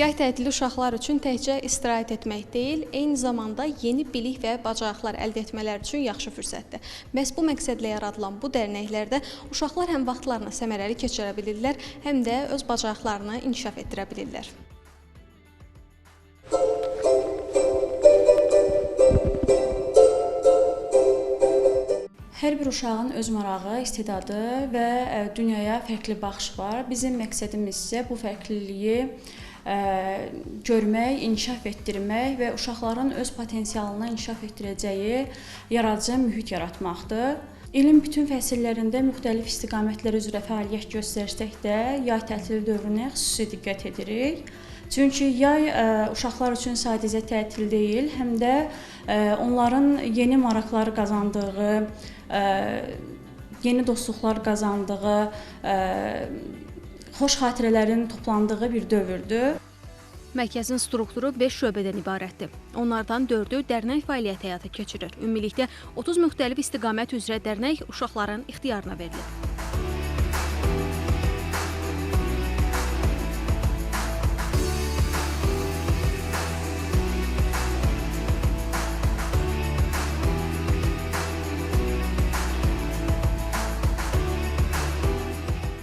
Yay tətili uşaqlar üçün təkcə istirahət etmək deyil, eyni zamanda yeni bilik və bacarıqlar əldə etmələri üçün yaxşı fürsətdir. Məhz bu məqsədlə yaradılan bu dərnəklərdə uşaqlar həm vaxtlarını səmərəli keçirə bilirlər, həm də öz bacarıqlarını inkişaf etdirə bilirlər. Hər bir uşağın öz marağı, istedadı və dünyaya fərqli baxışı var. Bizim məqsədimiz isə bu fərqliliyi görmək, inkişaf etdirmək və uşaqların öz potensialını inkişaf etdirəcəyi yaradıcı mühit yaratmaqdır. İlin bütün fəsillərində müxtəlif istiqamətlər üzrə fəaliyyət göstərsək də, yay tətili dövrünə xüsusi diqqət edirik. Çünki yay uşaqlar üçün sadəcə tətil deyil, həm də onların yeni maraqları qazandığı, yeni dostluqlar qazandığı, xoş xatirələrin toplandığı bir dövrdür. Mərkəzin strukturu 5 şöbədən ibarətdir. Onlardan 4-ü dərnək fəaliyyəti həyata keçirir. Ümumilikdə 30 müxtəlif istiqamət üzrə dərnək uşaqların ixtiyarına verilir.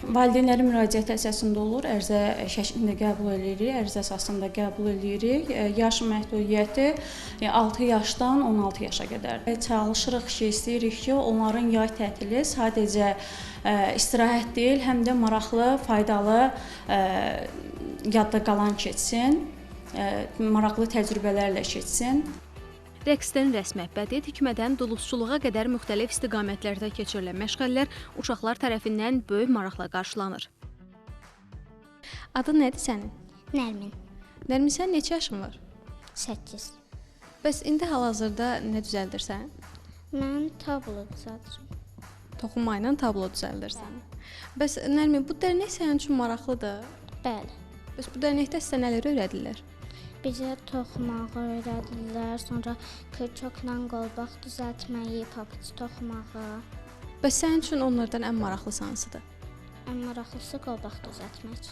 Valideynlərin müraciəti əsasında olur, ərizə şəklində qəbul edirik, ərizə əsasında qəbul edirik. Yaş məhdudiyyəti 6 yaşdan 16 yaşa qədər. Çalışırıq ki, istəyirik ki, onların yay tətili sadəcə istirahət deyil, həm də maraqlı, faydalı, yadda qalan keçsin, maraqlı təcrübələrlə keçsin. Rəqsdən rəsmə, bədii tikmədən duluzçuluğa qədər müxtəlif istiqamətlərdə keçirilən məşğələlər uşaqlar tərəfindən böyük maraqla qarşılanır. Adın nədir sənin? Nərmin. Nərmin, sən neçə yaşın var? 8. Bəs indi hal-hazırda nə düzəldirsən? Mən tablo düzəldirəm. Toxunma ilə tablo düzəldirsən. Bəs Nərmin, bu dərnək sənin üçün maraqlıdır? Bəli. Bəs bu dərnəkdə sizə nələr öyrədirlər? Bizə toxumağı öyrədirlər, sonra kırçokla qolbaq düzəltməyi, papuç toxumağı. Bəs sənin üçün onlardan ən maraqlısı hansıdır? Ən maraqlısı qolbaq düzəltmək.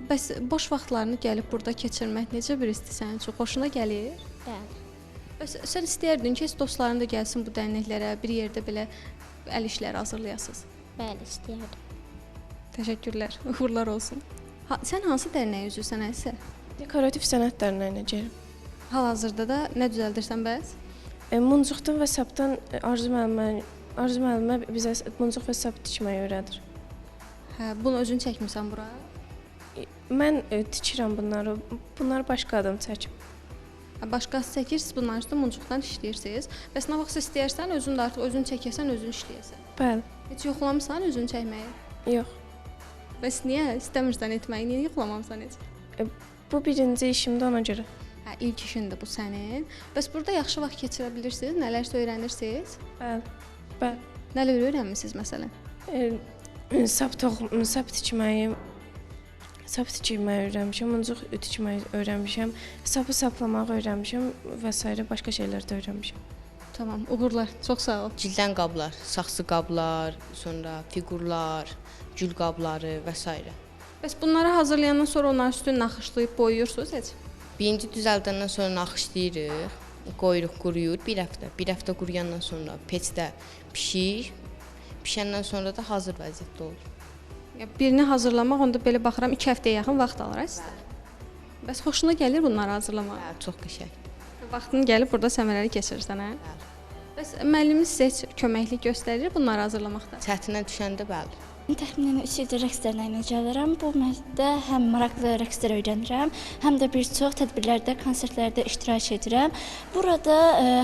Bəs boş vaxtlarını gəlib burada keçirmək necə bir histir sənin üçün? Xoşuna gəlir? Bəli. Bəs sən istəyərdin ki, dostların da gəlsin bu dərnəklərə, bir yerdə belə əl işləri hazırlayasınız? Bəli, istəyərdim. Təşəkkürlər, uğurlar olsun. Sən hansı dərnəyə üzvsən Əlisə? Dekorativ sənət dərnəyinə gedirəm. Hal-hazırda da nə düzəldirsən bəs? Muncuqdan və sapdan Arzu müəllimə bizə muncuq və sap tikməyi öyrədir. Hə, bunu özün çəkmirsən bura? Mən tikirəm bunları. Bunları başqa adam çəkib. Başqası çəkir, siz bunların üstə muncuqdan işləyirsiniz. Bəs nə vaxt istəyirsən, özün də artıq özün çəkəsən, özün işləyəsən. Bəli. Heç yoxlamısan özün çəkməyi? Yox. Bəs niyə istəmirsən etməyi? Niyə yoxlamamısan heç? Bu birinci işimdir ona görə. Hə, ilk işindir bu sənin. Bəs burada yaxşı vaxt keçirə bilirsiniz? Nələrsə öyrənirsiniz? Bəli. Bəli. Nələr öyrənmisiniz məsələn? Sap tikməyi, sap tikməyi öyrənmişəm, muncuq tikməyi öyrənmişəm, sapı saplamağı öyrənmişəm və s. başqa şeylər də öyrənmişəm. Tamam, uğurlar. Çox sağ ol. Gildən qablar, saxsı qablar, sonra fiqurlar, gül qabları və s. Bəs bunları hazırlayandan sonra onların üstünü naxışlayıb boyuyursunuz heç? Birinci düzəldəndən sonra naxışlayırıq, qoyuruq quruyur bir həftə. Bir həftə quruyandan sonra peçdə pişir, pişəndən sonra da hazır vəziyyətdə olur. Ya birini hazırlamaq onda belə baxıram 2 həftəyə yaxın vaxt alır sizə. Bəs xoşuna gəlir bunları hazırlamaq? Hə, çox qəşəng. Vaxtını gəlib burada səmərəli keçirirsən, hə? Bəli. Bəs müəlliminiz sizə heç köməklik göstərir bunları hazırlamaqda? Çətinə düşəndə bəli. Təxminən 3 ildir rəqs dərnəyinə gəlirəm. Bu müddətdə həm maraqlı rəqslər öyrənirəm, həm də bir çox tədbirlərdə, konsertlərdə iştirak edirəm. Burada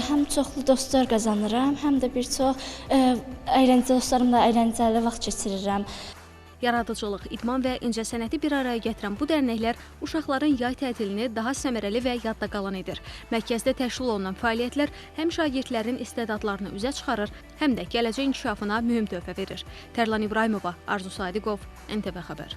həm çoxlu dostlar qazanıram, həm də bir çox dostlarımla əyləncəli vaxt keçirirəm. Yaradıcılıq, idman və incəsənəti bir araya gətirən bu dərnəklər uşaqların yay tətilini daha səmərəli və yadda qalan edir. Mərkəzdə təşkil olunan fəaliyyətlər həm şagirdlərin istedadlarını üzə çıxarır, həm də gələcək inkişafına mühüm töhfə verir. Tərlan İbrahimova, Arzu Sadiqov, NTV Xəbər.